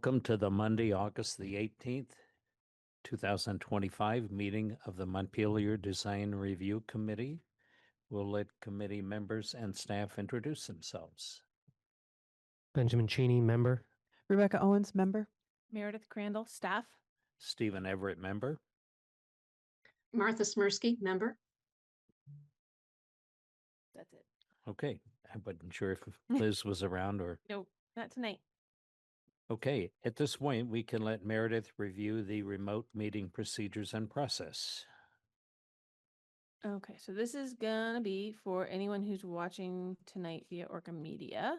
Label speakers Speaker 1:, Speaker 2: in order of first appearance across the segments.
Speaker 1: Welcome to the Monday, August the 18th, 2025 meeting of the Montpelier Design Review Committee. We'll let committee members and staff introduce themselves.
Speaker 2: Benjamin Cheney, member.
Speaker 3: Rebecca Owens, member.
Speaker 4: Meredith Crandall, staff.
Speaker 1: Stephen Everett, member.
Speaker 5: Martha Smirsky, member.
Speaker 4: That's it.
Speaker 1: Okay, I wasn't sure if Liz was around or...
Speaker 4: No, not tonight.
Speaker 1: Okay, at this point, we can let Meredith review the remote meeting procedures and process.
Speaker 4: Okay, so this is gonna be for anyone who's watching tonight via Orca Media,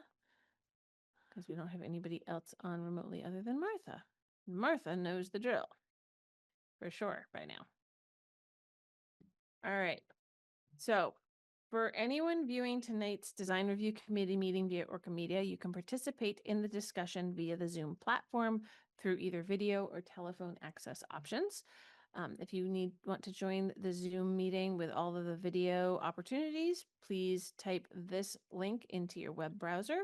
Speaker 4: because we don't have anybody else on remotely other than Martha. Martha knows the drill for sure by now. All right, so for anyone viewing tonight's Design Review Committee meeting via Orca Media, you can participate in the discussion via the Zoom platform through either video or telephone access options. If you want to join the Zoom meeting with all of the video opportunities, please type this link into your web browser.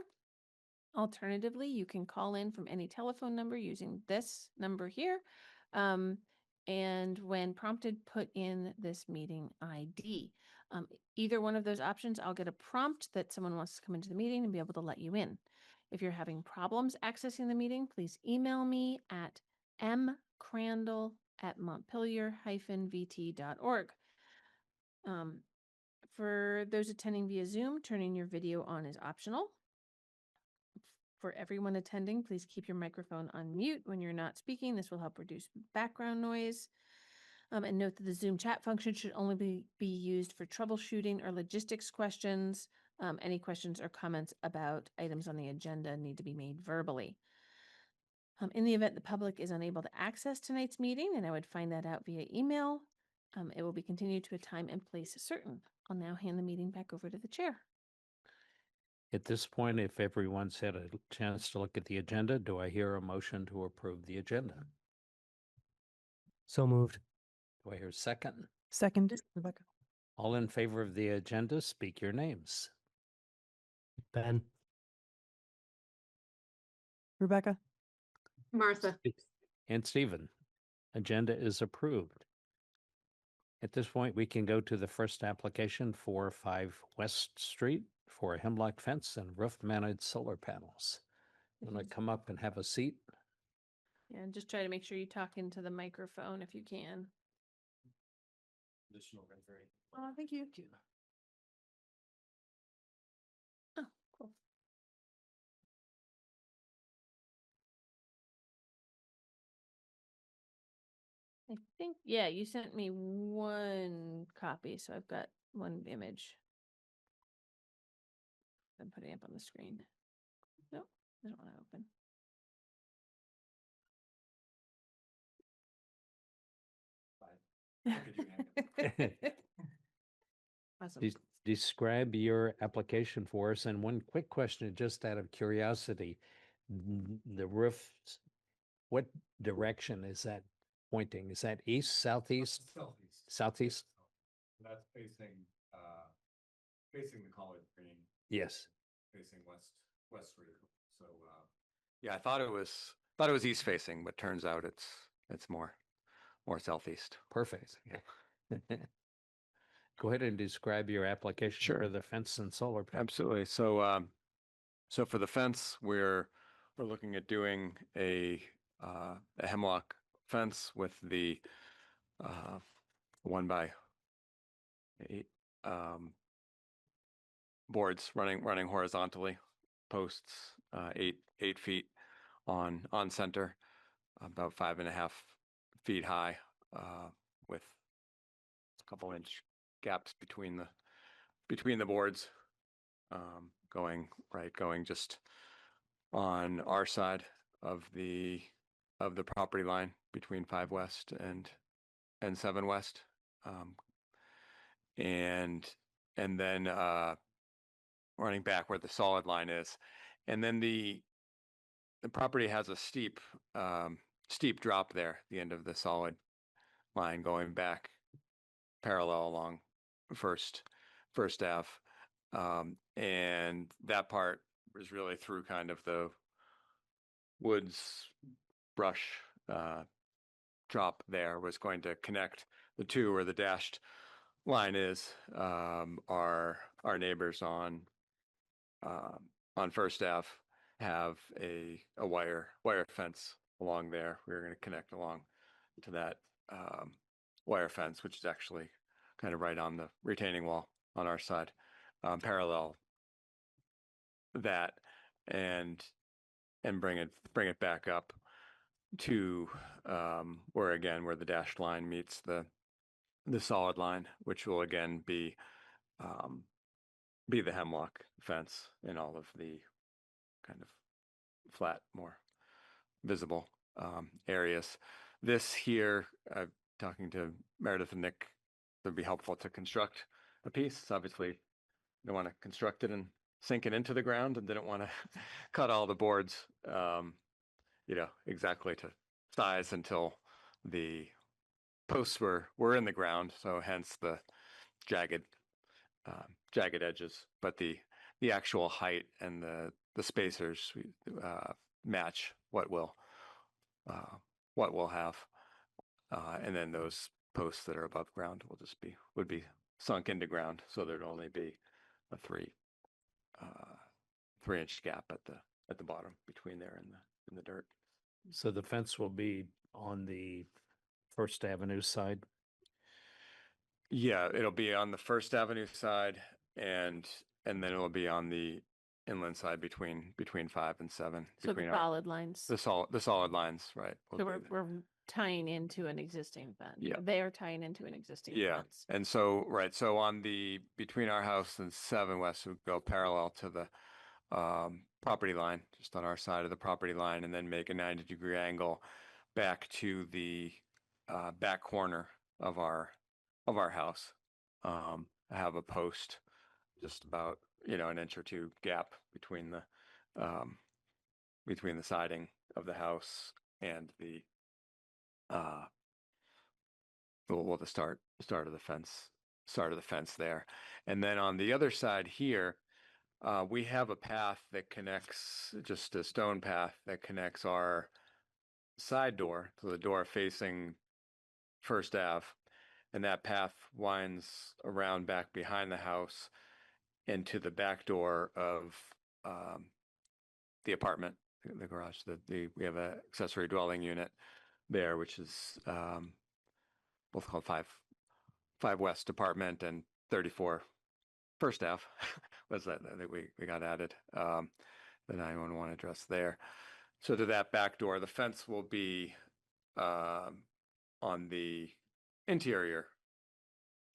Speaker 4: Alternatively, you can call in from any telephone number using this number here. And when prompted, put in this meeting ID. Either one of those options, I'll get a prompt that someone wants to come into the meeting and be able to let you in. If you're having problems accessing the meeting, please email me at mcrandall@montpelier-vt.org. For those attending via Zoom, turning your video on is optional. For everyone attending, please keep your microphone on mute when you're not speaking. This will help reduce background noise. And note that the Zoom chat function should only be used for troubleshooting or logistics questions. Any questions or comments about items on the agenda need to be made verbally. In the event the public is unable to access tonight's meeting, and I would find that out via email, it will be continued to a time and place certain. I'll now hand the meeting back over to the chair.
Speaker 1: At this point, if everyone's had a chance to look at the agenda, do I hear a motion to approve the agenda?
Speaker 2: So moved.
Speaker 1: Do I hear a second?
Speaker 3: Second, Rebecca.
Speaker 1: All in favor of the agenda, speak your names.
Speaker 2: Ben.
Speaker 3: Rebecca.
Speaker 5: Martha.
Speaker 1: And Stephen. Agenda is approved. At this point, we can go to the first application for 5 West Street for a hemlock fence and roof-mounted solar panels. You want to come up and have a seat?
Speaker 4: Yeah, and just try to make sure you talk into the microphone if you can.
Speaker 2: Additional rendering.
Speaker 3: Thank you.
Speaker 4: Oh, cool. I think, yeah, you sent me one copy, so I've got one image. I'm putting up on the screen. Nope, I don't want to open. Awesome.
Speaker 1: Describe your application for us. And one quick question, just out of curiosity, the roof, what direction is that pointing? Is that east, southeast? Southeast?
Speaker 6: That's facing the College Green.
Speaker 1: Yes.
Speaker 6: Facing west Street. So yeah, I thought it was east facing, but turns out it's more southeast.
Speaker 1: Perfect. Go ahead and describe your application for the fence and solar panel.
Speaker 6: Absolutely. So so for the fence, we're looking at doing a hemlock fence with the 1x8 boards running horizontally, posts 8 feet on center, about 5.5 feet high, with a couple inch gaps between the boards, going just on our side of the property line between 5 West and 7 West, and then running back where the solid line is, and then the property has a steep drop there at the end of the solid line, going back parallel along First Ave, and that part is really through kind of the woods brush drop there was going to connect the two where the dashed line is. Our neighbors on First Ave have a wire fence along there. We're going to connect along to that wire fence, which is actually kind of right on the retaining wall on our side, parallel that, and bring it back up to where the dashed line meets the solid line, which will again be the hemlock fence in all of the kind of flat, more visible areas. This here, talking to Meredith and Nick, would be helpful to construct a piece. Obviously, you don't want to construct it and sink it into the ground, and didn't want to cut all the boards, exactly to size until the posts were in the ground. So hence the jagged edges, but the actual height and the spacers match what we'll have, and then those posts that are above ground would be sunk into ground, so there'd only be a 3-inch gap at the bottom between there and the dirt.
Speaker 1: So the fence will be on the First Avenue side.
Speaker 6: Yeah, it'll be on the First Avenue side, and then it'll be on the inland side between 5 and 7.
Speaker 4: So the
Speaker 6: between
Speaker 4: solid lines.
Speaker 6: the solid lines, right? will
Speaker 4: So
Speaker 6: be
Speaker 4: we're
Speaker 6: there.
Speaker 4: tying into an existing fence.
Speaker 6: Yeah.
Speaker 4: They are tying into an existing
Speaker 6: Yeah,
Speaker 4: fence.
Speaker 6: and so so on the between our house and 7 West would go parallel to the property line, just on our side of the property line, and then make a 90-degree angle back to the back corner of our house. I have a post just about an inch or two gap between the siding of the house and the the start of the fence there. And then on the other side here, we have a path that connects, just a stone path that connects our side door to the door facing First Ave, and that path winds around back behind the house into the back door of the apartment, the garage. We have an accessory dwelling unit there, which is both called 5 West Apartment and 34 First Ave was that we got added, the 911 address there. So to that back door, the fence will be on the interior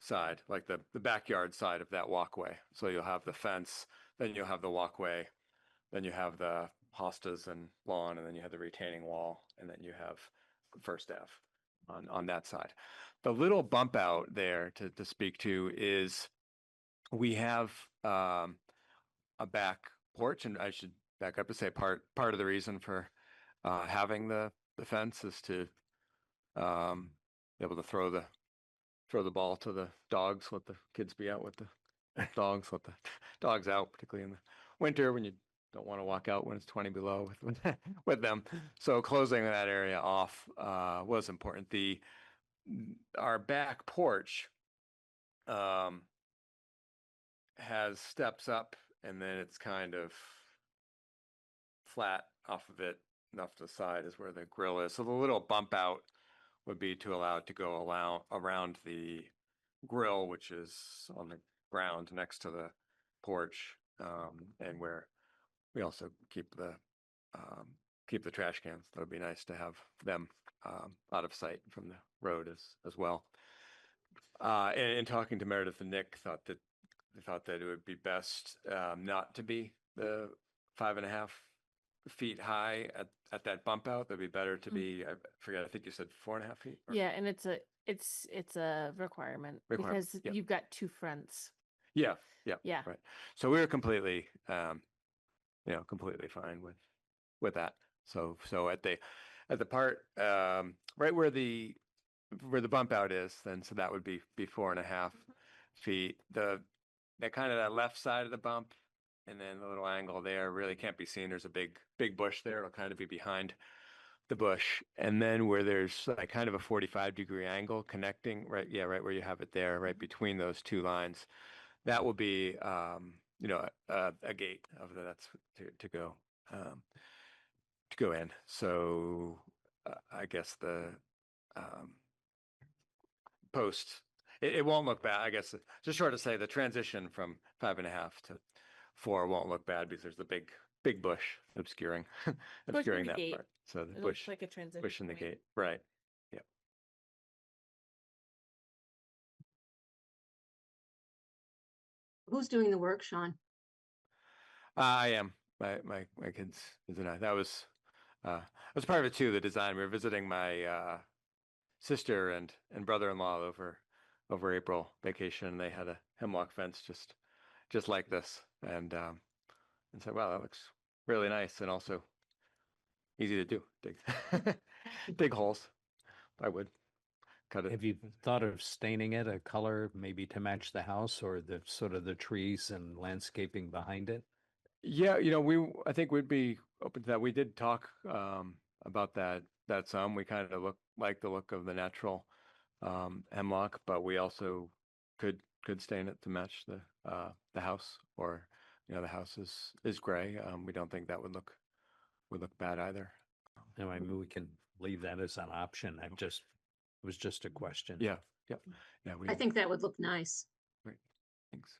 Speaker 6: side, like the backyard side of that walkway. So you'll have the fence, then you'll have the walkway, then you have the hostas and lawn, and then you have the retaining wall, and then you have First Ave on that side. The little bump out there to speak to is we have a back porch, and I should back up to say part of the reason for having the fence is to be able to throw the ball to the dogs, let the kids be out with the dogs, let the dogs out, particularly in the winter when you don't want to walk out when it's 20 below with them. So closing that area off was important. Our back porch has steps up, and then it's kind of flat off of it, enough to the side is where the grill is. So the little bump out would be to allow it to go around the grill, which is on the ground next to the porch, and where we also keep the trash cans. That would be nice to have them out of sight from the road as well. And talking to Meredith and Nick, thought that it would be best not to be the 5.5 feet high at that bump out. That'd be better to be, I forget, I think you said 4.5 feet.
Speaker 4: Yeah, and it's a requirement because
Speaker 6: yep.
Speaker 4: you've got 2 fronts.
Speaker 6: Yeah.
Speaker 4: Yeah.
Speaker 6: Right. So we were completely fine with that. So at the part right where the bump out is, then so that would be 4.5 feet. That left side of the bump And then the little angle there really can't be seen. There's a big bush there. It'll kind of be behind the bush. And then where there's like kind of a 45-degree angle connecting, right? Yeah, right where you have it there, right between those two lines. That will be, you know, a gate of that's to go in. So I guess the post, it won't look bad. I guess just short to say the transition from 5.5 to 4 won't look bad because there's the big bush obscuring obscuring
Speaker 4: the
Speaker 6: that
Speaker 4: gate.
Speaker 6: part. So the
Speaker 4: It
Speaker 6: bush
Speaker 4: looks like a transition
Speaker 6: bush in the
Speaker 4: point.
Speaker 6: gate, right? Yeah.
Speaker 5: Who's doing the work, Sean?
Speaker 6: I am. My kids and I. That was part of it too. The design. We were visiting my sister and brother-in-law over April vacation. They had a hemlock fence just like this, and said, "Wow, that looks really nice and also easy to do. Dig holes. I would cut it.
Speaker 1: Have you thought of staining it a color, maybe to match the house or the sort of the trees and landscaping behind it?
Speaker 6: Yeah, you know, I think we'd be open to that. We did talk about that some. We kind of like the look of the natural hemlock, but we also could stain it to match the house, or you know, the house is gray. We don't think that would look bad either.
Speaker 1: No, I mean, we can leave that as an option. It was just a question.
Speaker 6: Yeah, yeah, yeah.
Speaker 5: I think that would look nice.
Speaker 6: Great. Thanks.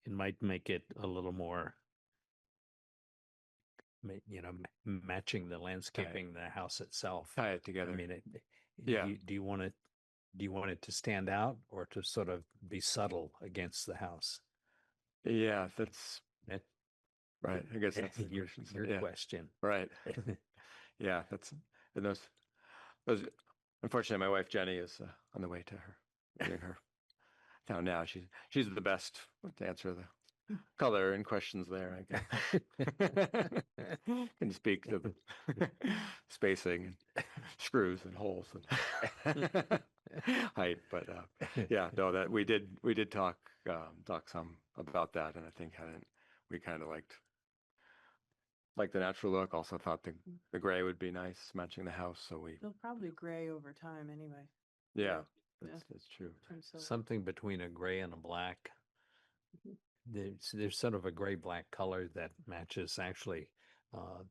Speaker 1: It might make it a little more, you know, matching the landscaping, the house itself.
Speaker 6: Tie it
Speaker 1: I
Speaker 6: together.
Speaker 1: mean,
Speaker 6: Yeah.
Speaker 1: do you want it to stand out or to sort of be subtle against the house?
Speaker 6: Yeah, that's
Speaker 1: That-
Speaker 6: right. I guess that's the
Speaker 1: your
Speaker 6: question.
Speaker 1: your question.
Speaker 6: Right. Yeah, and those. Unfortunately, my wife Jenny is on the way to her getting her town now. She's the best to answer the color and questions there. I guess can speak to the spacing and screws and holes and height. But yeah, no, that we did talk some about that, and I think we kind of liked the natural look. Also thought the gray would be nice matching the house. So
Speaker 3: They'll probably gray over time anyway.
Speaker 6: yeah,
Speaker 3: Yeah.
Speaker 6: that's true.
Speaker 3: Turn silver.
Speaker 1: Something between a gray and a black.
Speaker 3: Mhm.
Speaker 1: There's sort of a gray-black color that matches actually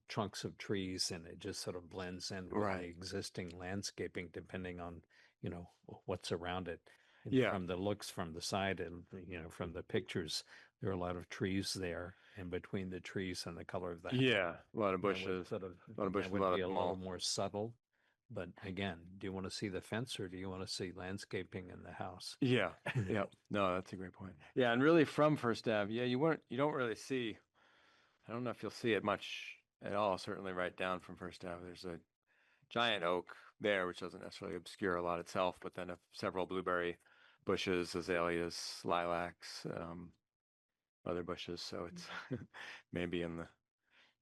Speaker 1: trunks of trees, and it just sort of blends in with
Speaker 6: Right.
Speaker 1: the existing landscaping, depending on, you know, what's around it. And
Speaker 6: Yeah.
Speaker 1: from the looks from the side and, you know, from the pictures, there are a lot of trees there, and between the trees and the color of the house,
Speaker 6: Yeah, a lot of
Speaker 1: that would
Speaker 6: bushes.
Speaker 1: sort of,
Speaker 6: a lot of bushes,
Speaker 1: that
Speaker 6: a
Speaker 1: would
Speaker 6: lot
Speaker 1: be
Speaker 6: of
Speaker 1: a little
Speaker 6: mall.
Speaker 1: more subtle. But again, do you want to see the fence or do you want to see landscaping in the house?
Speaker 6: Yeah, yeah. No, that's a great point. Yeah, and really from First Ave, yeah, you don't really see. I don't know if you'll see it much at all. Certainly, right down from First Ave, there's a giant oak there, which doesn't necessarily obscure a lot itself, but then several blueberry bushes, azaleas, lilacs, other bushes. So it's maybe in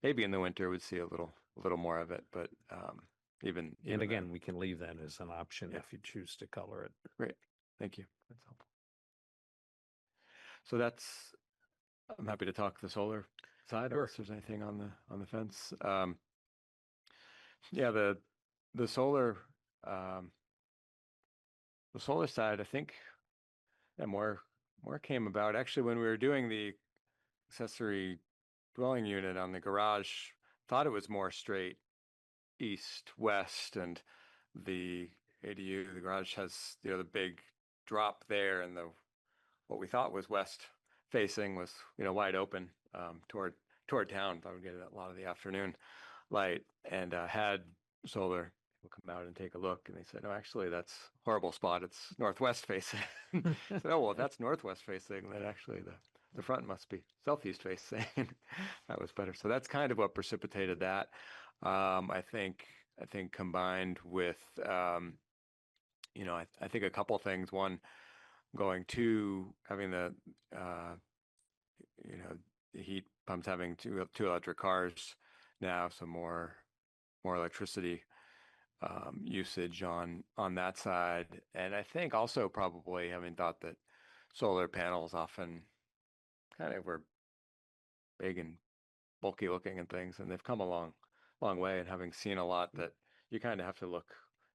Speaker 6: the winter we'd see a little more of it, but even
Speaker 1: And
Speaker 6: then.
Speaker 1: again, we can leave that as an option
Speaker 6: Yeah.
Speaker 1: if you choose to color it.
Speaker 6: Great, thank you. That's helpful. So I'm happy to talk the solar side, or
Speaker 1: Sure.
Speaker 6: if there's anything on the fence. Yeah, the solar side, I think, yeah, more came about actually when we were doing the accessory dwelling unit on the garage. Thought it was more straight east west, and the ADU, the garage has, you know, the big drop there, and what we thought was west facing was, you know, wide open toward town. Thought we'd get a lot of the afternoon light, and had solar people come out and take a look, and they said, no, actually that's a horrible spot. It's northwest facing. I said, oh, well, if that's northwest facing, then actually the front must be southeast facing. That was better. So that's kind of what precipitated that. I think combined with, you know, I think a couple things. One, going to having the, you know, the heat pumps, having two electric cars now, so more electricity usage on that side. And I think also probably having thought that solar panels often kind of were big and bulky looking and things, and they've come a long way. And having seen a lot that you kind of have to look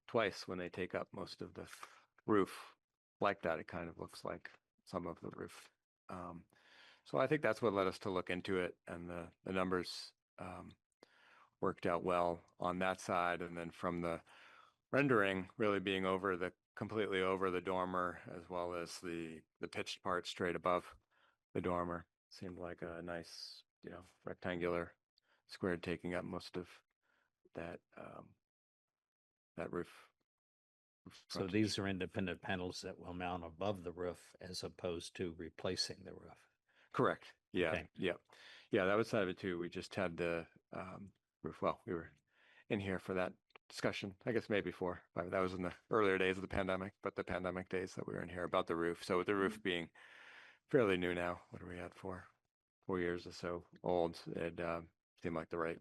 Speaker 6: twice when they take up most of the roof like that. It kind of looks like some of the roof. So I think that's what led us to look into it, and the numbers worked out well on that side. And then from the rendering really being completely over the dormer, as well as the pitched part straight above the dormer, seemed like a nice, rectangular square taking up most of that that roof.
Speaker 1: So
Speaker 6: frontage.
Speaker 1: these are independent panels that will mount above the roof as opposed to replacing the roof.
Speaker 6: Correct. Yeah.
Speaker 1: Okay.
Speaker 6: Yeah. That was side of it too. We just had the roof. Well, we were in here for that discussion, I guess maybe before. That was in the earlier days of the pandemic, but the pandemic days that we were in here about the roof. So with the roof being fairly new now, what are we at, 4 years or so old, it seemed like the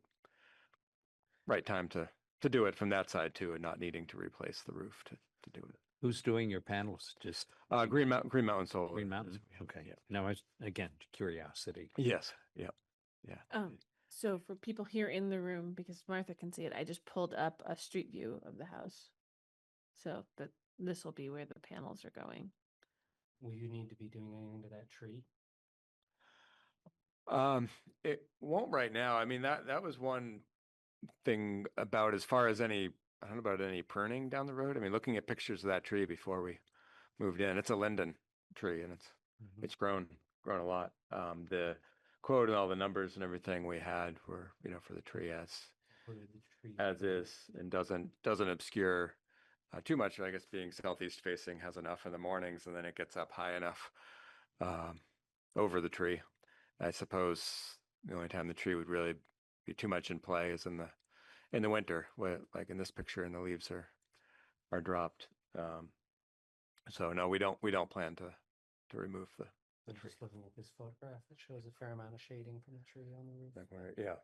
Speaker 6: right time to do it from that side too, and not needing to replace the roof to do it.
Speaker 1: Who's doing your panels? Just
Speaker 6: Green Mountain Solar.
Speaker 1: Green Mountain?
Speaker 6: is-
Speaker 1: Okay.
Speaker 6: Yeah.
Speaker 1: Now, again, curiosity.
Speaker 6: Yes. Yeah.
Speaker 4: So for people here in the room, because Martha can see it, I just pulled up a street view of the house. So that this will be where the panels are going.
Speaker 2: Will you need to be doing anything to that tree?
Speaker 6: It won't right now. I mean, that was one thing about as far as I don't know about any pruning down the road. I mean, looking at pictures of that tree before we moved in, it's a linden tree, and it's grown a lot. The quote and all the numbers and everything we had were, for the tree
Speaker 2: Where did the tree
Speaker 6: as
Speaker 2: go?
Speaker 6: is, and doesn't obscure too much. I guess being southeast facing has enough in the mornings, and then it gets up high enough over the tree. I suppose the only time the tree would really be too much in play is in the winter, where, like in this picture, and the leaves are dropped. So no, we don't plan to remove the
Speaker 2: I'm
Speaker 6: tree.
Speaker 2: just looking at this photograph. It shows a fair amount of shading from the tree on the roof.
Speaker 6: That corner, yeah,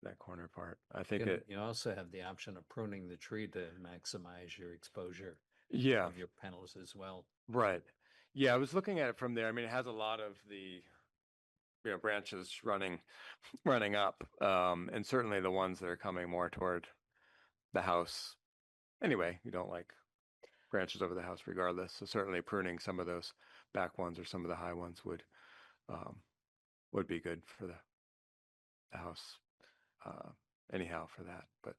Speaker 6: that corner part. I think
Speaker 1: You also have the option of pruning the tree to maximize your exposure
Speaker 6: yeah,
Speaker 1: of your panels as well.
Speaker 6: right. Yeah, I was looking at it from there. I mean, it has a lot of the branches running up, and certainly the ones that are coming more toward the house. Anyway, you don't like branches over the house regardless. So certainly pruning some of those back ones or some of the high ones would be good for the house anyhow for that. But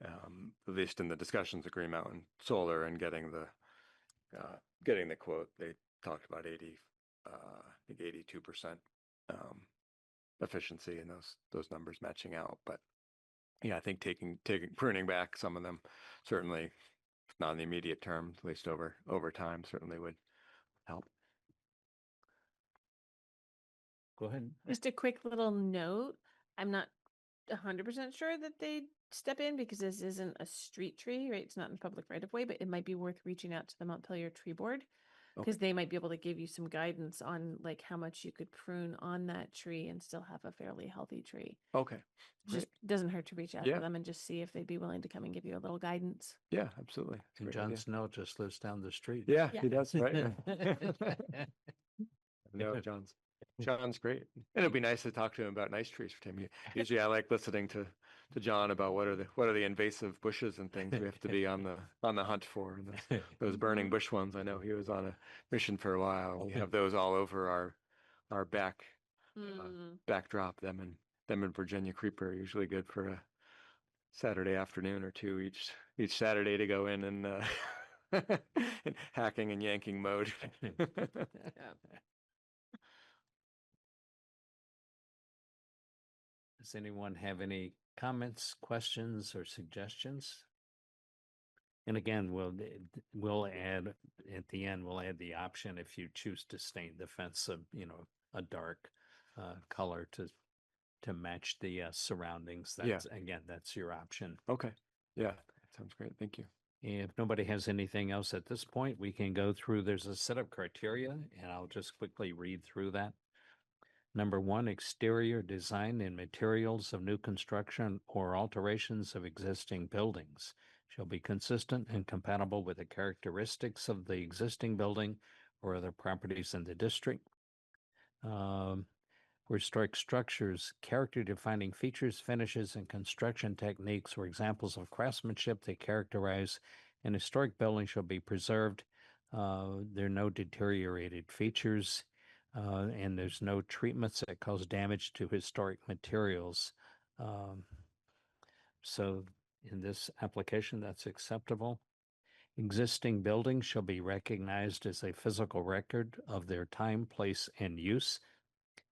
Speaker 6: at least in the discussions of Green Mountain Solar and getting the quote, they talked about 82% efficiency, and those numbers matching out. But yeah, I think taking pruning back some of them, certainly not in the immediate term, at least over time, certainly would help.
Speaker 1: Go ahead.
Speaker 4: Just a quick little note. I'm not 100% sure that they step in because this isn't a street tree, right? It's not in public right of way, but it might be worth reaching out to the Montpelier Tree Board because they might be able to give you some guidance on like how much you could prune on that tree and still have a fairly healthy tree.
Speaker 6: Okay.
Speaker 4: Just doesn't hurt to reach out
Speaker 6: Yeah.
Speaker 4: to them and just see if they'd be willing to come and give you a little guidance.
Speaker 6: Yeah, absolutely. It's a
Speaker 1: And
Speaker 6: great
Speaker 1: John
Speaker 6: idea.
Speaker 1: Snow just lives down the street.
Speaker 6: Yeah,
Speaker 4: Yeah.
Speaker 6: he does, right? No, John's great. And it'd be nice to talk to him about nice trees for him. Usually I like listening to John about what are the invasive bushes and things we have to be on the hunt for. And those burning bush ones. I know he was on a mission for a while. We have those all over our backdrop. Them in Virginia creeper are usually good for a Saturday afternoon or two each Saturday to go in and in hacking and yanking mode.
Speaker 1: Does anyone have any comments, questions, or suggestions? And again, we'll add at the end. We'll add the option if you choose to stain the fence a dark color to match the surroundings.
Speaker 6: Yeah.
Speaker 1: That's your option.
Speaker 6: Okay. Yeah, that sounds great. Thank you.
Speaker 1: If nobody has anything else at this point, we can go through. There's a set of criteria, and I'll just quickly read through that. Number one, exterior design and materials of new construction or alterations of existing buildings shall be consistent and compatible with the characteristics of the existing building or other properties in the district. For historic structures, character-defining features, finishes, and construction techniques or examples of craftsmanship that characterize an historic building shall be preserved. There are no deteriorated features, and there's no treatments that cause damage to historic materials. So in this application, that's acceptable. Existing buildings shall be recognized as a physical record of their time, place, and use.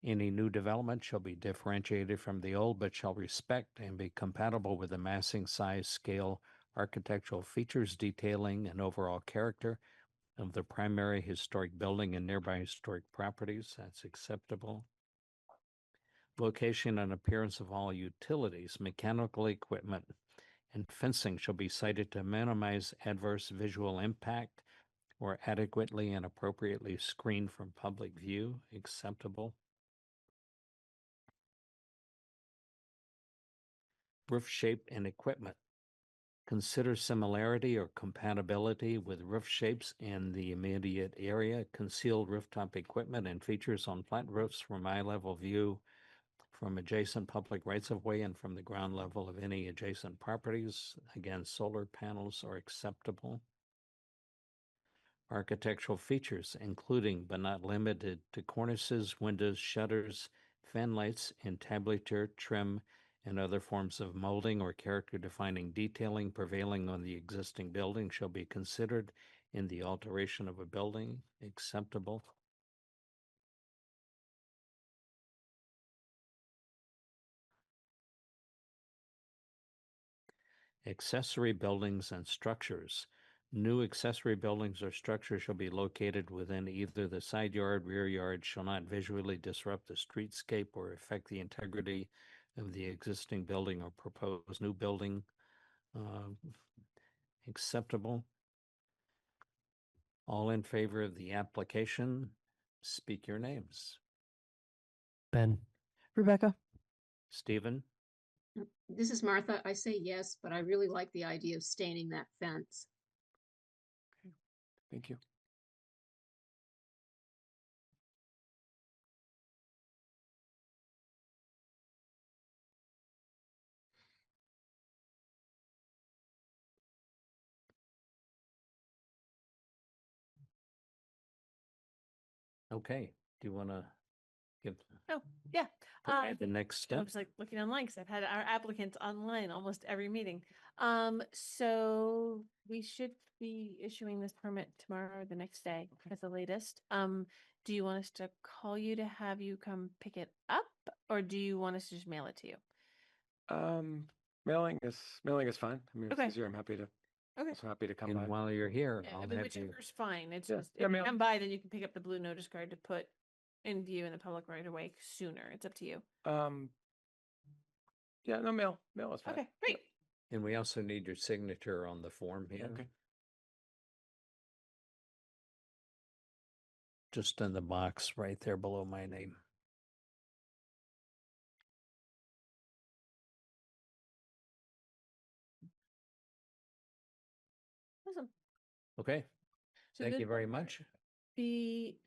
Speaker 1: Any new development shall be differentiated from the old, but shall respect and be compatible with the massing, size, scale, architectural features, detailing, and overall character of the primary historic building and nearby historic properties. That's acceptable. Location and appearance of all utilities, mechanical equipment, and fencing shall be sited to minimize adverse visual impact or adequately and appropriately screened from public view. Acceptable. Roof shape and equipment. Consider similarity or compatibility with roof shapes in the immediate area, concealed rooftop equipment and features on flat roofs from eye level view from adjacent public rights of way and from the ground level of any adjacent properties. Again, solar panels are acceptable. Architectural features, including but not limited to cornices, windows, shutters, fan lights, entablature, trim, and other forms of molding or character-defining detailing prevailing on the existing building shall be considered in the alteration of a building. Acceptable. Accessory buildings and structures. New accessory buildings or structures shall be located within either the side yard, rear yard, shall not visually disrupt the streetscape or affect the integrity of the existing building or proposed new building. Acceptable. All in favor of the application, speak your names.
Speaker 2: Ben.
Speaker 3: Rebecca?
Speaker 1: Stephen,
Speaker 5: This is Martha. I say yes, but I really like the idea of staining that fence.
Speaker 6: Thank you.
Speaker 1: okay. Do you want to give
Speaker 4: Oh, yeah.
Speaker 1: provide the next
Speaker 4: I
Speaker 1: step?
Speaker 4: was like looking online because I've had our applicants online almost every meeting. So we should be issuing this permit tomorrow or the next day at the latest. Do you want us to call you to have you come pick it up, or do you want us to just mail it to you?
Speaker 6: Mailing is fine. I mean, if
Speaker 4: Okay.
Speaker 6: it's easier, I'm happy to.
Speaker 4: Okay.
Speaker 6: Also happy to come
Speaker 1: And
Speaker 6: by.
Speaker 1: while you're here,
Speaker 4: Yeah,
Speaker 1: I'll
Speaker 4: I mean,
Speaker 1: have you.
Speaker 4: whichever's fine. It's
Speaker 6: Yeah,
Speaker 4: just,
Speaker 6: yeah,
Speaker 4: if you
Speaker 6: mail.
Speaker 4: come by, then you can pick up the blue notice card to put in view in the public right away sooner. It's up to you.
Speaker 6: Yeah, no, mail is fine.
Speaker 4: Okay, great.
Speaker 1: And we also need your signature on the form here.
Speaker 6: Okay.
Speaker 1: Just in the box right there below my name.
Speaker 4: Awesome.
Speaker 1: Okay,
Speaker 4: So
Speaker 1: thank
Speaker 4: this
Speaker 1: you very
Speaker 4: will
Speaker 1: much.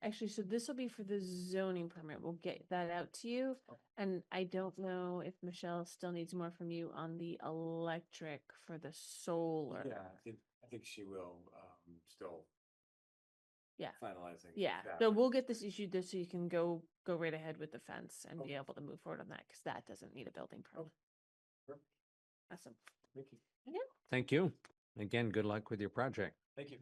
Speaker 4: actually, so this will be for the zoning permit. We'll get that out to you. And I don't know if Michelle still needs more from you on the electric for the solar.
Speaker 6: Yeah, I think she will, still.
Speaker 4: Yeah.
Speaker 6: Finalizing.
Speaker 4: Yeah,
Speaker 6: that.
Speaker 4: so we'll get this issued so you can go right ahead with the fence and be able to move forward on that, because that doesn't need a building permit.
Speaker 6: Perfect.
Speaker 4: Awesome.
Speaker 6: Thank you.
Speaker 1: Thank you. Again, good luck with your project.
Speaker 6: Thank you.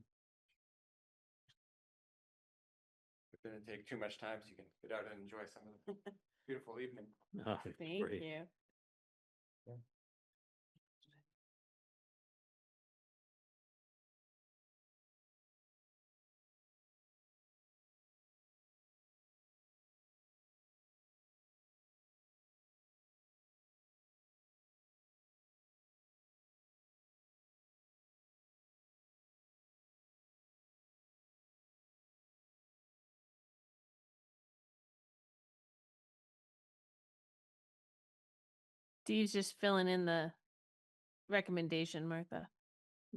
Speaker 6: It didn't take too much time, so you can get out and enjoy some of the beautiful evening.
Speaker 1: Oh,
Speaker 4: Thank
Speaker 1: great.
Speaker 4: you. Steve's just filling in the recommendation, Martha.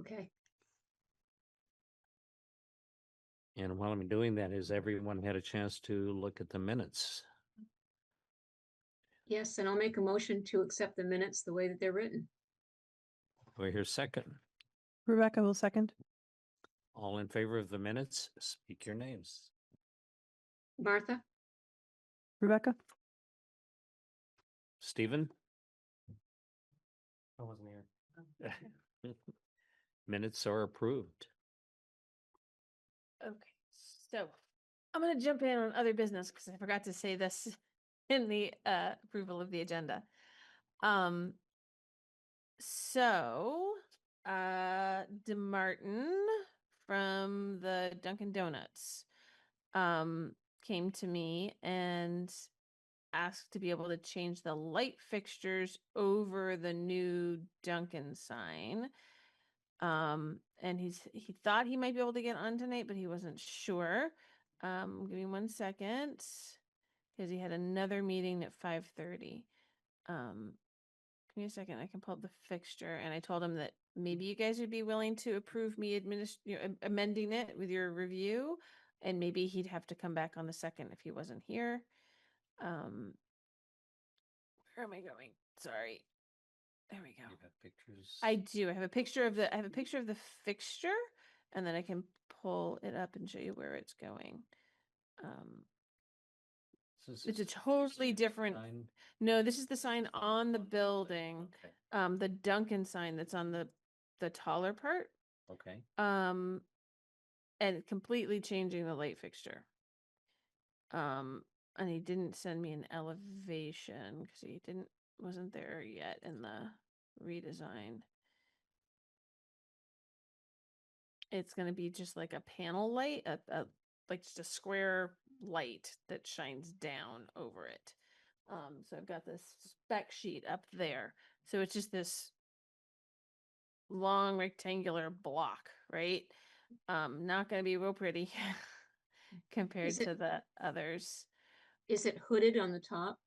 Speaker 5: Okay.
Speaker 1: And while I'm doing that, has everyone had a chance to look at the minutes?
Speaker 5: Yes, and I'll make a motion to accept the minutes the way that they're written.
Speaker 1: Do I hear second?
Speaker 3: Rebecca will second.
Speaker 1: All in favor of the minutes, speak your names.
Speaker 5: Martha,
Speaker 3: Rebecca?
Speaker 1: Stephen?
Speaker 2: I wasn't here.
Speaker 1: Minutes are approved.
Speaker 4: Okay, so I'm gonna jump in on other business because I forgot to say this in the approval of the agenda. So DeMartin from the Dunkin' Donuts came to me and asked to be able to change the light fixtures over the new Dunkin' sign. And he thought he might be able to get on tonight, but he wasn't sure. Give me 1 second, because he had another meeting at 5:30. Give me a second. I can pull up the fixture, and I told him that maybe you guys would be willing to approve me amending it with your review, and maybe he'd have to come back on the 2nd if he wasn't here. Where am I going? Sorry. There we go.
Speaker 1: You have pictures?
Speaker 4: I do. I have a picture of the fixture, and then I can pull it up and show you where it's going. It's a totally different.
Speaker 1: Sign?
Speaker 4: No, this is the sign on the building.
Speaker 1: Okay.
Speaker 4: The Dunkin' sign that's on the taller part.
Speaker 1: Okay.
Speaker 4: And completely changing the light fixture. And he didn't send me an elevation because he wasn't there yet in the redesign. It's going to be just like a panel light, like just a square light that shines down over it. So I've got this spec sheet up there. So it's just this long rectangular block, right? Not going to be real pretty compared
Speaker 5: Is it-
Speaker 4: to the others.
Speaker 5: is it hooded on the top?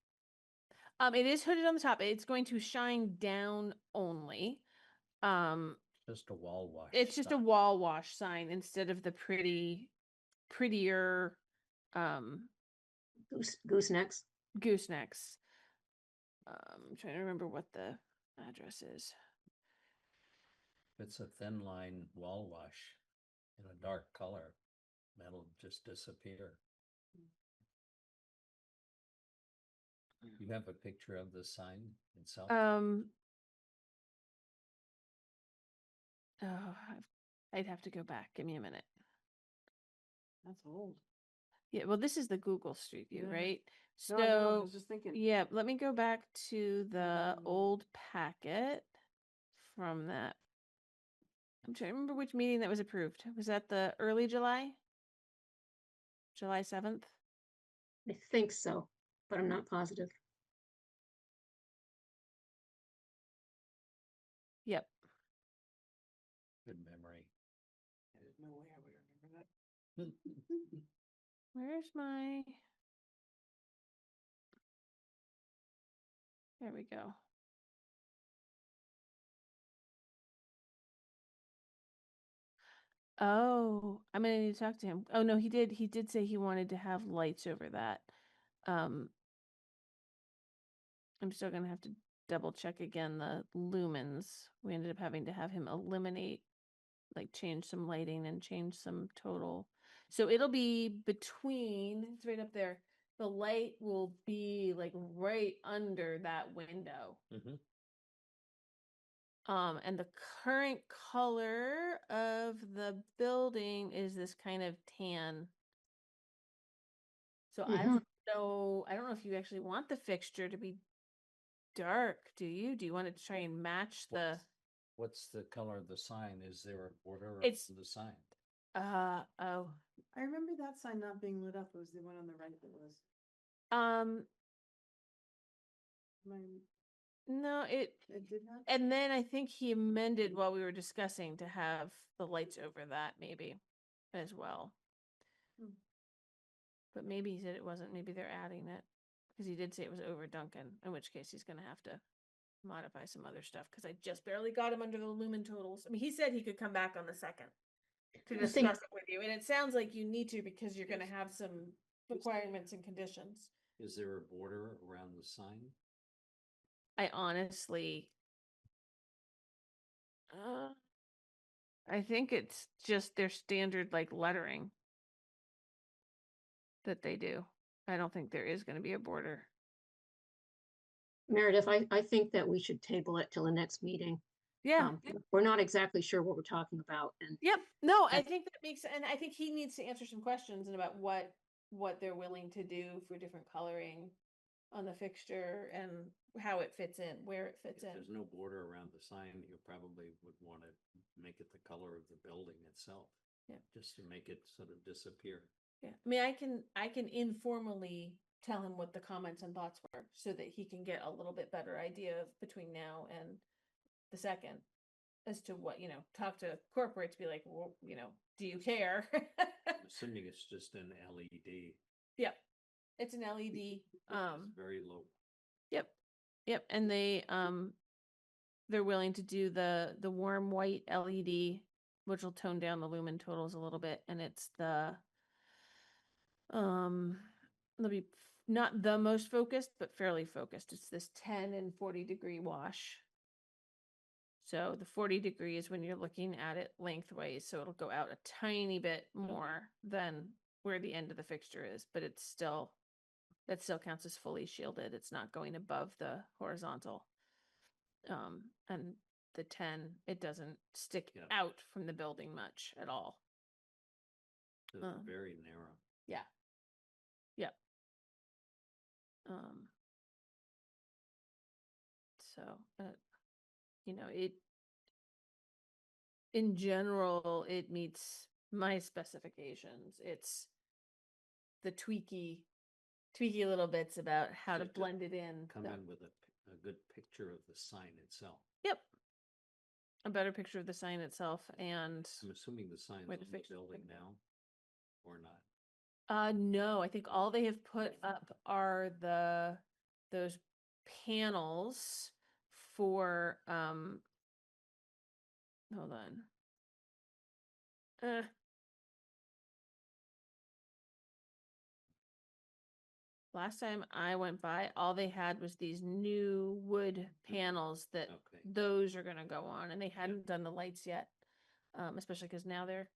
Speaker 4: It is hooded on the top. It's going to shine down only.
Speaker 1: Just a wall wash.
Speaker 4: It's just a
Speaker 1: sign.
Speaker 4: wall wash sign instead of the prettier
Speaker 5: Goosenecks?
Speaker 4: goosenecks. I'm trying to remember what the address is.
Speaker 1: If it's a thin line wall wash in a dark color, that'll just disappear. You have a picture of the sign itself?
Speaker 4: Oh, I'd have to go back. Give me a minute.
Speaker 3: That's old.
Speaker 4: Yeah, well, this is the Google Street View,
Speaker 3: Yeah.
Speaker 4: right?
Speaker 3: No, I know, I
Speaker 4: So,
Speaker 3: was just thinking.
Speaker 4: yeah, let me go back to the
Speaker 3: Um,
Speaker 4: old packet from that. I'm trying to remember which meeting that was approved. Was that the early July? July 7th?
Speaker 5: I think so, but I'm not positive.
Speaker 4: Yep.
Speaker 1: Good memory.
Speaker 2: There's no way I would remember that.
Speaker 4: Where's my... There we go. Oh, I'm gonna need to talk to him. Oh no, he did say he wanted to have lights over that. I'm still gonna have to double check again the lumens. We ended up having to have him eliminate, like change some lighting and change some total. So it'll be between, it's right up there. The light will be like right under that window.
Speaker 1: Mhm.
Speaker 4: And the current color of the building is this kind of tan. So I don't know if you actually want the fixture to be dark, do you? Do you want it to try and match the
Speaker 1: What's the color of the sign? Is there a border
Speaker 4: It's-
Speaker 1: of the sign?
Speaker 4: oh.
Speaker 3: I remember that sign not being lit up. It was the one on the right that was.
Speaker 4: No, it
Speaker 3: Did not?
Speaker 4: and then I think he amended while we were discussing to have the lights over that maybe as well.
Speaker 3: Hmm.
Speaker 4: But maybe he said it wasn't. Maybe they're adding it because he did say it was over Duncan, in which case he's going to have to modify some other stuff because I just barely got him under the lumen totals. I mean, he said he could come back on the 2nd to
Speaker 5: I
Speaker 4: discuss
Speaker 5: think-
Speaker 4: it with you, and it sounds like you need to because you're going to have some requirements and conditions.
Speaker 1: Is there a border around the sign?
Speaker 4: I honestly, I think it's just their standard like lettering that they do. I don't think there is going to be a border.
Speaker 5: Meredith, I think that we should table it till the next meeting.
Speaker 4: Yeah.
Speaker 5: We're not exactly sure what we're talking about, and
Speaker 4: Yep. No, I
Speaker 5: That-
Speaker 4: think that makes, and I think he needs to answer some questions and about what they're willing to do for different coloring on the fixture and how it fits in, where it fits
Speaker 1: If
Speaker 4: in.
Speaker 1: there's no border around the sign, you probably would want to make it the color of the building itself.
Speaker 4: Yeah.
Speaker 1: Just to make it sort of disappear.
Speaker 4: Yeah. I mean, I can informally tell him what the comments and thoughts were so that he can get a little bit better idea of between now and the 2nd as to what, talk to corporate to be like, well, do you care?
Speaker 1: I'm assuming it's just an LED.
Speaker 4: Yep. It's an LED.
Speaker 1: It's very low.
Speaker 4: Yep. Yep. And they're willing to do the warm white LED, which will tone down the lumen totals a little bit. And it's they'll be not the most focused, but fairly focused. It's this 10 and 40 degree wash. So the 40 degree is when you're looking at it lengthways. So it'll go out a tiny bit more than where the end of the fixture is, but that still counts as fully shielded. It's not going above the horizontal. And the 10, it doesn't stick
Speaker 1: Yeah.
Speaker 4: out from the building much at all.
Speaker 1: So it's very narrow.
Speaker 4: Yeah. Yep. So, in general, it meets my specifications. It's the tweaky little bits about how
Speaker 1: So
Speaker 4: to
Speaker 1: to
Speaker 4: blend it in.
Speaker 1: Come
Speaker 4: that-
Speaker 1: in with a good picture of the sign itself.
Speaker 4: Yep. A better picture of the sign itself and
Speaker 1: I'm assuming the sign's
Speaker 4: Where
Speaker 1: on
Speaker 4: the
Speaker 1: the
Speaker 4: fixture's
Speaker 1: building
Speaker 4: gonna
Speaker 1: now, or not?
Speaker 4: no, I think all they have put up are those panels for hold on. Last time I went by, all they had was these new wood panels that
Speaker 1: Okay.
Speaker 4: those are gonna go on, and they hadn't done the lights yet. Especially because now they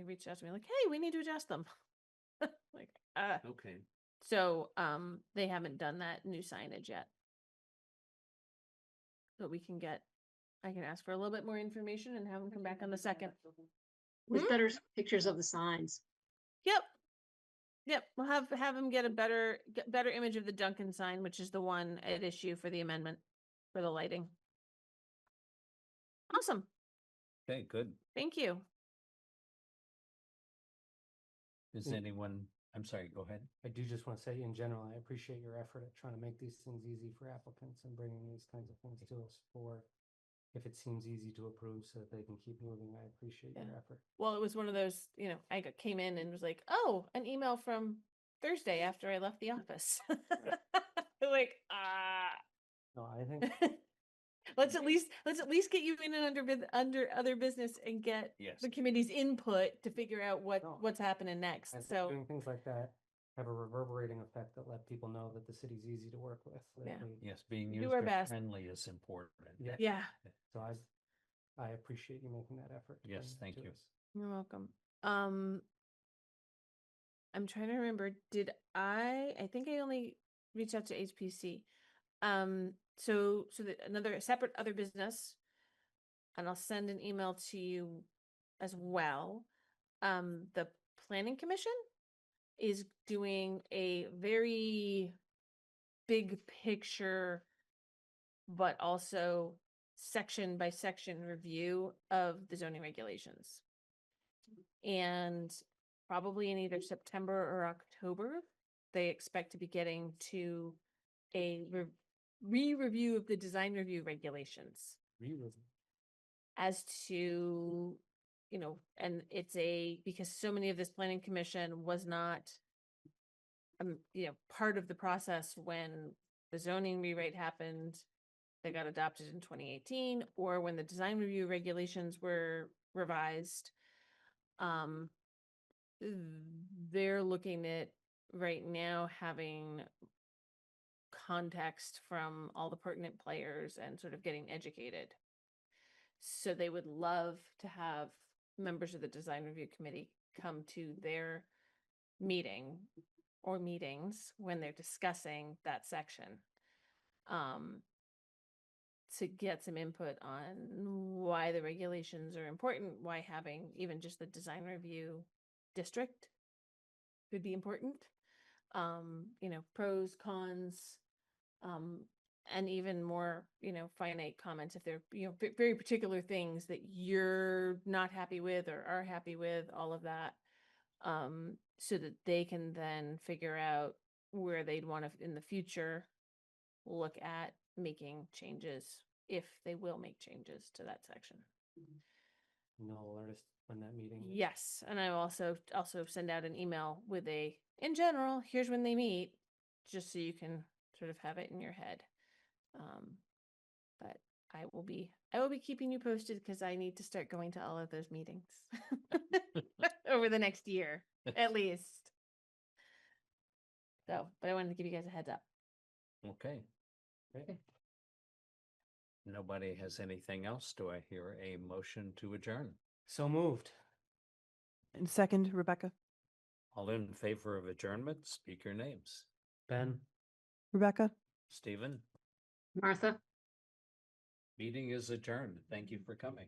Speaker 4: reached out to me like, hey, we need to adjust them. Like,
Speaker 1: Okay.
Speaker 4: so they haven't done that new signage yet. But I can ask for a little bit more information and have them come back on the 2nd.
Speaker 5: with better pictures of the signs.
Speaker 4: Yep. Yep. We'll have them get a better image of the Duncan sign, which is the one at issue for the amendment for the lighting. Awesome.
Speaker 1: Okay, good.
Speaker 4: Thank you.
Speaker 1: Is
Speaker 2: Mm.
Speaker 1: anyone, I'm sorry, go ahead.
Speaker 2: I do just want to say, in general, I appreciate your effort at trying to make these things easy for applicants and bringing these kinds of things to us for, if it seems easy to approve so that they can keep moving. I appreciate your
Speaker 4: Yeah.
Speaker 2: effort.
Speaker 4: Well, it was one of those, came in and was like, oh, an email from Thursday after I left the office. Like,
Speaker 2: No, I think
Speaker 4: let's at least get you in and under other business and get
Speaker 1: Yes.
Speaker 4: the committee's input to figure out
Speaker 2: No.
Speaker 4: what's happening next.
Speaker 2: I think
Speaker 4: So
Speaker 2: doing things like that have a reverberating effect that let people know that the city's easy to work with. that
Speaker 4: Yeah.
Speaker 2: we-
Speaker 1: Yes, being
Speaker 4: Do our
Speaker 1: user
Speaker 4: best.
Speaker 1: friendly is important.
Speaker 2: Yeah.
Speaker 4: yeah,
Speaker 2: So I appreciate you making that effort. to
Speaker 1: Yes,
Speaker 2: bring it
Speaker 1: thank
Speaker 2: to
Speaker 1: you.
Speaker 2: us.
Speaker 4: you're welcome. I'm trying to remember, I think I only reached out to HPC. So another separate other business, and I'll send an email to you as well. The Planning Commission is doing a very big picture, but also section by section review of the zoning regulations. And probably in either September or October, they expect to be getting to a re-review of the design review regulations
Speaker 2: Re-review.
Speaker 4: as to, and it's because so many of this planning commission was not, part of the process when the zoning rewrite happened that got adopted in 2018, or when the design review regulations were revised. Um, they're looking at right now having context from all the pertinent players and sort of getting educated. So they would love to have members of the design review committee come to their meeting or meetings when they're discussing that section. To get some input on why the regulations are important, why having even just the design review district could be important. Pros, cons, and even more, finite comments if they're, very particular things that you're not happy with or are happy with, all of that. So that they can then figure out where they'd want to, in the future, look at making changes, if they will make changes to that section.
Speaker 2: No alert us when that meeting is.
Speaker 4: Yes, and I also send out an email with in general, here's when they meet, just so you can sort of have it in your head. But I will be keeping you posted because I need to start going to all of those meetings over the next year, at least. So, but I wanted to give you guys a heads up.
Speaker 1: Okay.
Speaker 2: Okay.
Speaker 1: Nobody has anything else. Do I hear a motion to adjourn?
Speaker 2: So moved.
Speaker 3: And second, Rebecca.
Speaker 1: All in favor of adjournment, speak your names.
Speaker 2: Ben?
Speaker 3: Rebecca?
Speaker 1: Stephen,
Speaker 5: Martha?
Speaker 1: meeting is adjourned. Thank you for coming.